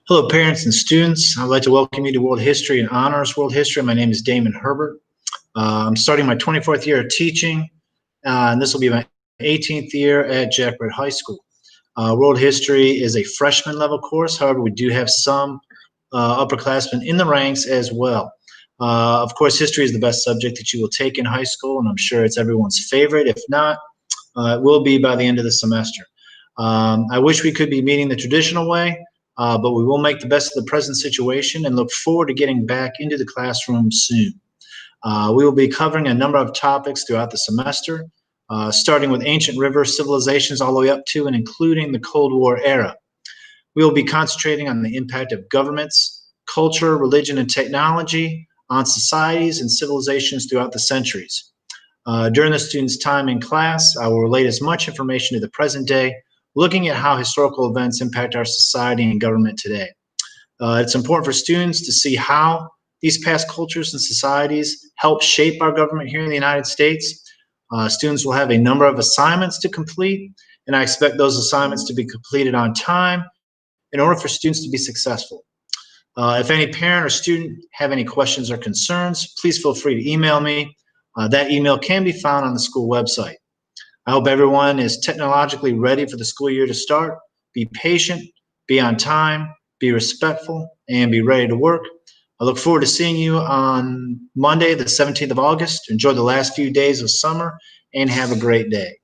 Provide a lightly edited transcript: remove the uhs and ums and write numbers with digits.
Hello, parents and students. I'd like to welcome you to World History and Honors World History. My name is Damon Herbert. I'm starting my 24th year of teaching, and this will be my 18th year at Jack Britt High School. World History is a freshman level course. However, we do have some upperclassmen in the ranks as well. Of course, history is the best subject that you will take in high school, and I'm sure it's everyone's favorite. If not, it will be by the end of the semester. I wish we could be meeting the traditional way, but we will make the best of the present situation and look forward to getting back into the classroom soon. We will be covering a number of topics throughout the semester, starting with ancient river civilizations all the way up to and including the Cold War era. We will be concentrating on the impact of governments, culture, religion, and technology on societies and civilizations throughout the centuries. During the students' time in class, I will relate as much information to the present day, looking at how historical events impact our society and government today. It's important for students to see how these past cultures and societies help shape our government here in the United States. Students will have a number of assignments to complete, and I expect those assignments to be completed on time in order for students to be successful. If any parent or student have any questions or concerns, please feel free to email me. That email can be found on the school website. I hope everyone is technologically ready for the school year to start. Be patient, be on time, be respectful, and be ready to work. I look forward to seeing you on Monday, the 17th of August. Enjoy the last few days of summer and have a great day.